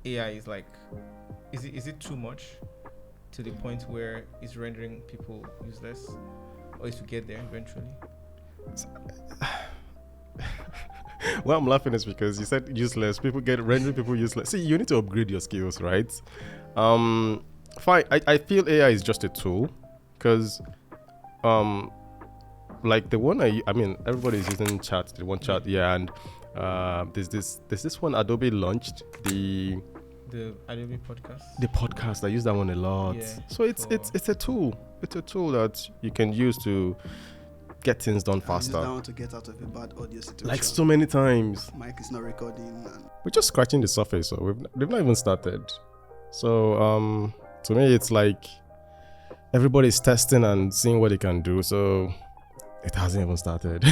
AI is like, is it too much to the point where it's rendering people useless, or is to get there eventually? Why I'm laughing is because you said useless. People get rendering people useless. See, you need to upgrade your skills, right? Fine. I feel AI is just a tool, because like the one I mean everybody's using chat, the one chat, yeah, and there's this one Adobe launched, the Adobe podcast. podcast. I use that one a lot. Yeah, So it's a tool. It's a tool that you can use to get things done I use faster. that one to get out of a bad audio situation. Like so many times. Mic is not recording. And We're just scratching the surface, so we've not even started. So to me it's like everybody's testing and seeing what they can do, so it hasn't even started.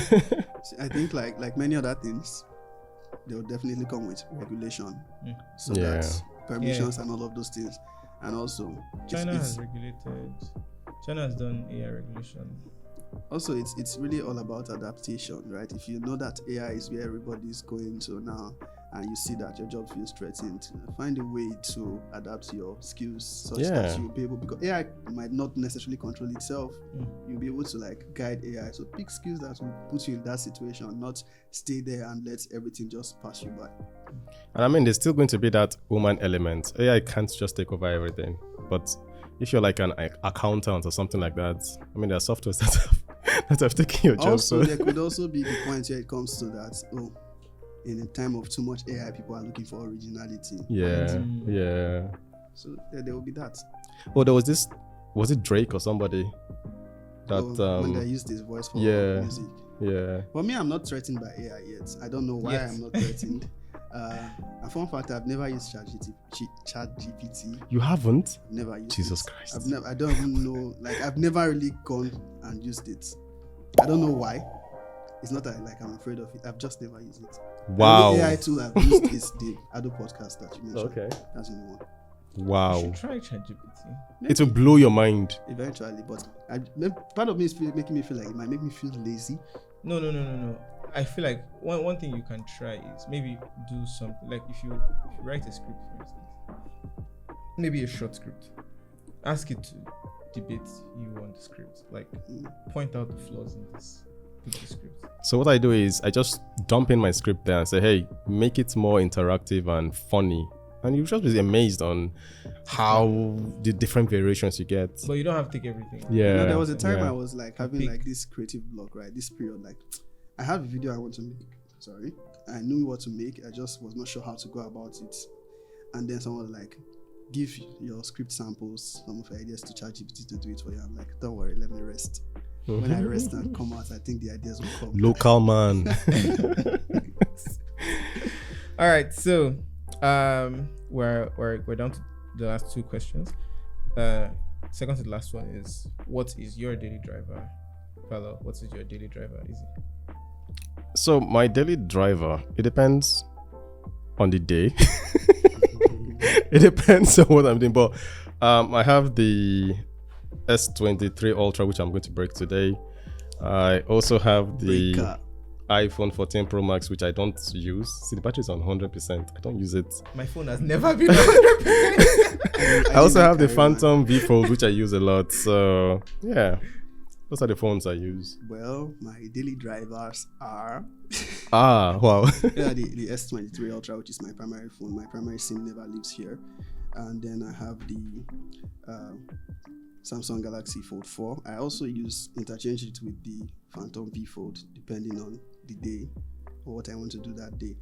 see, I think like many other things, they will definitely come with regulation, so Yeah. that permissions and all of those things, and also China it's, has regulated. China has done AI regulation. also it's really all about adaptation, right? If you know that AI is where everybody's going to now, and you see that your job feels threatened, find a way to adapt your skills such Yeah. that you'll be able, because AI might not necessarily control itself. You'll be able to like guide AI. So pick skills that will put you in that situation, not stay there and let everything just pass you by. And I mean, there's still going to be that human element. AI can't just take over everything. But if you're like an accountant or something like that, I mean, there are softwares that have taken your job. Also, So there could also be the point where it comes to that, in a time of too much AI, people are looking for originality. yeah, yeah. So there will be that. Oh, there was this. Was it Drake or somebody that? When they use this voice for yeah. music. Yeah. For me, I'm not threatened by AI yet. I don't know why Yes. I'm not threatened. A fun fact: I've never used ChatGPT. You haven't? I've never used Jesus it. Christ. I don't even know. Like, I've never really gone and used it. I don't know why. It's not that I'm afraid of it. I've just never used it. Wow. The only AI tool I've used is the Ado podcast that you mentioned. Okay. That's the only one. You Wow. should try ChatGPT. It will blow your mind. Eventually, but part of me is making me feel like it might make me feel lazy. No. I feel like one thing you can try is maybe do something like if you write a script, for instance, maybe a short script, ask it to debate you on the script, like point out the flaws in this script. So what I do is I just dump in my script there and say, hey, make it more interactive and funny. And you'll just be amazed on how the different variations you get. But you don't have to take everything. Yeah. There was a time yeah. I was like having Pick. like this creative block, right? This period, like I have a video I want to make. Sorry, I knew what to make. I just was not sure how to go about it. And then someone was like, give your script samples, some of your ideas to ChatGPT to do it for you. I'm like, don't worry, let me rest. When I rest and come out, I think the ideas will come. Local man. All right, so we're down to the last two questions. Second to the last one is, what is your daily driver? Paulo, what is your daily driver? Easy. So my daily driver, it depends on the day. It depends on what I'm doing. But I have the S23 Ultra, which I'm going to break today. I also have the Breaker. iPhone 14 Pro Max, which I don't use. See, the battery is on 100%. I don't use it. My phone has never been 100%. I also have the Phantom V Fold, which I use a lot. So yeah, those are the phones I use. Well, my daily drivers are Wow. the S23 Ultra, which is my primary phone. My primary SIM never lives here. And then I have the Samsung Galaxy Fold 4. I also interchange it with the Phantom V Fold, depending on the day or what I want to do that day.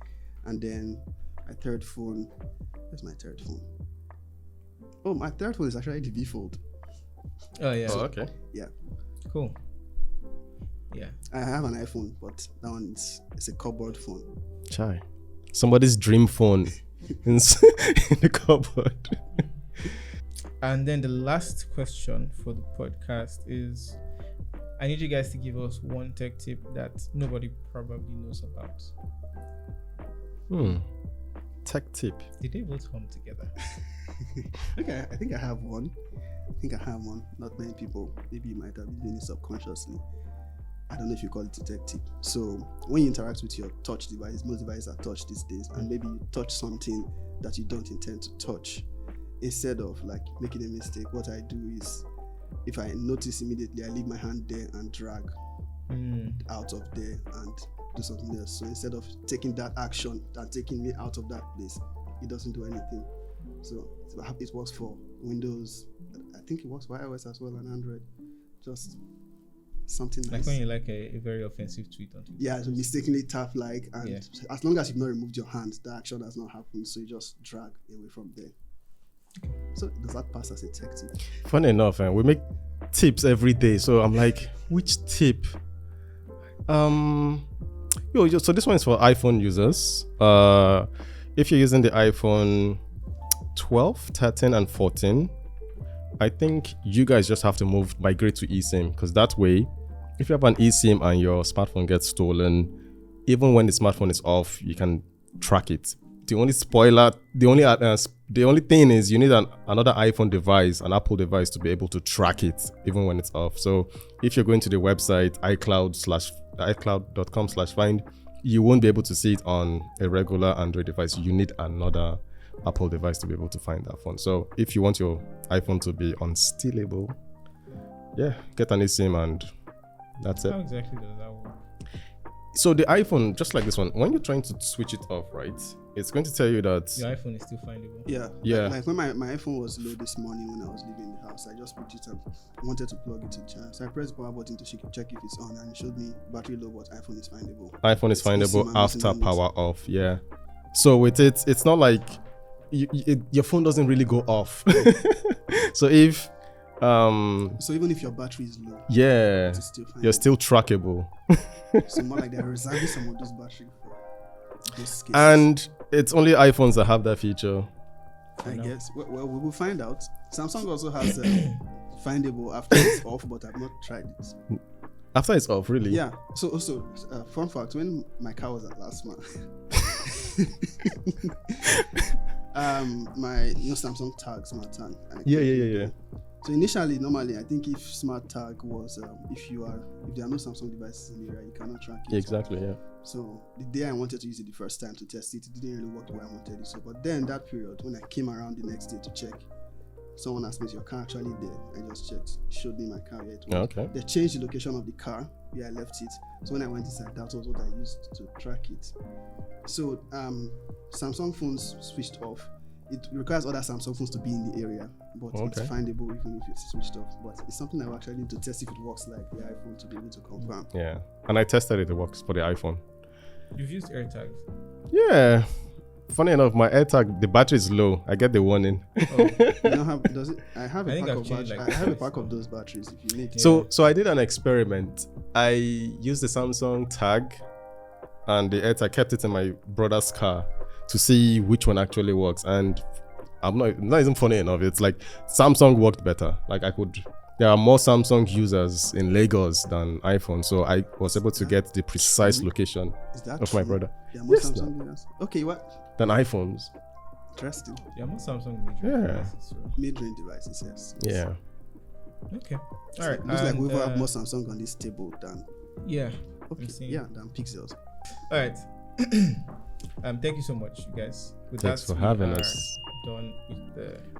And then my third phone, where's my third phone? Oh, my third phone is actually the V Fold. Oh yeah. Oh, okay. Yeah, Cool. Yeah. I have an iPhone, but that one it's a cupboard phone. Chai. Somebody's dream phone in the cupboard. And then the last question for the podcast is, I need you guys to give us one tech tip that nobody probably knows about. Tech tip. Did they both come together? Okay, I think I have one. Not many people. Maybe you might have been doing it subconsciously. I don't know if you call it a tech tip. So when you interact with your touch device, most devices are touch these days, and maybe you touch something that you don't intend to touch. Instead of like making a mistake, what I do is, if I notice immediately, I leave my hand there and drag out of there and do something else. So instead of taking that action and taking me out of that place, it doesn't do anything. So it works for Windows. I think it works for iOS as well and Android. Just something Like nice. when you like a very offensive tweet on Twitter. Yeah, so mistakenly tap like, and Yeah. as long as you've not removed your hand, the action has not happened. So you just drag away from there. So does that pass as a tech tip? Funny enough, we make tips every day. So I'm like, which tip? So this one is for iPhone users. If you're using the iPhone 12, 13, and 14, I think you guys just have to migrate to eSIM, because that way, if you have an eSIM and your smartphone gets stolen, even when the smartphone is off, you can track it. The only thing is you need another iPhone device, an Apple device, to be able to track it even when it's off. So if you're going to the website iCloud.com/find, you won't be able to see it on a regular Android device. You need another Apple device to be able to find that phone. So if you want your iPhone to be unstealable, get an eSIM and that's it. How exactly does that work? So the iPhone, just like this one, when you're trying to switch it off, right, it's going to tell you that Your iPhone is still findable. Yeah. Yeah. Like when my iPhone was low this morning when I was leaving the house, I just picked it up, wanted to plug it to charge. So I pressed the power button to check if it's on, and it showed me battery low, but iPhone is findable. iPhone is It's findable eSIM, I'm after using it. power off. Yeah. So with it, it's not like your phone doesn't really go off. So if So even if your battery is low, it's still fine. you're still trackable. So more like they're reserving some of those battery for those cases. And it's only iPhones that have that feature. I guess. Well, we will find out. Samsung also has findable after it's off, but I've not tried it. After it's off, really? Yeah. So also, fun fact: when my car was at last month, my Samsung tag, smart tag. Yeah. So initially, normally, I think if smart tag was if there are no Samsung devices in the area, you cannot track it. Exactly, yeah. So the day I wanted to use it the first time to test it, it didn't really work the way I wanted it. So, but then that period, when I came around the next day to check, someone asked me, "Is your car actually there?" I just checked, showed me my car. It was. Okay. They changed the location of the car where I left it. So when I went inside, that was what I used to track it. So Samsung phones switched off. It requires other Samsung phones to be in the area, but it's findable even if it's switched off. But it's something I will actually need to test if it works like the iPhone to be able to confirm. Yeah. And I tested it works for the iPhone. You've used AirTags. Yeah. Funny enough, my AirTag, the battery is low. I get the warning. You don't have, does it? I have a I think pack I've of changed, batteries. like, I have a twice pack of now. those batteries if you need. So I did an experiment. I used the Samsung tag and the AirTag, kept it in my brother's car to see which one actually works. And I'm not even funny enough. It's like Samsung worked better. Like there are more Samsung users in Lagos than iPhone. So I was able to get the precise location Is that of my true? brother There are more Yes, Samsung users. Okay, what? than iPhones. Interesting. Yeah, most Samsung mid-range Yeah. devices, so- Mid-range devices, yes. Yeah. Okay. So All right. looks like we and, will have more Samsung on this table than Yeah. okay, seeing- than Pixels. All right. Thank you so much, you guys. With Thanks that, for we having are us. done with the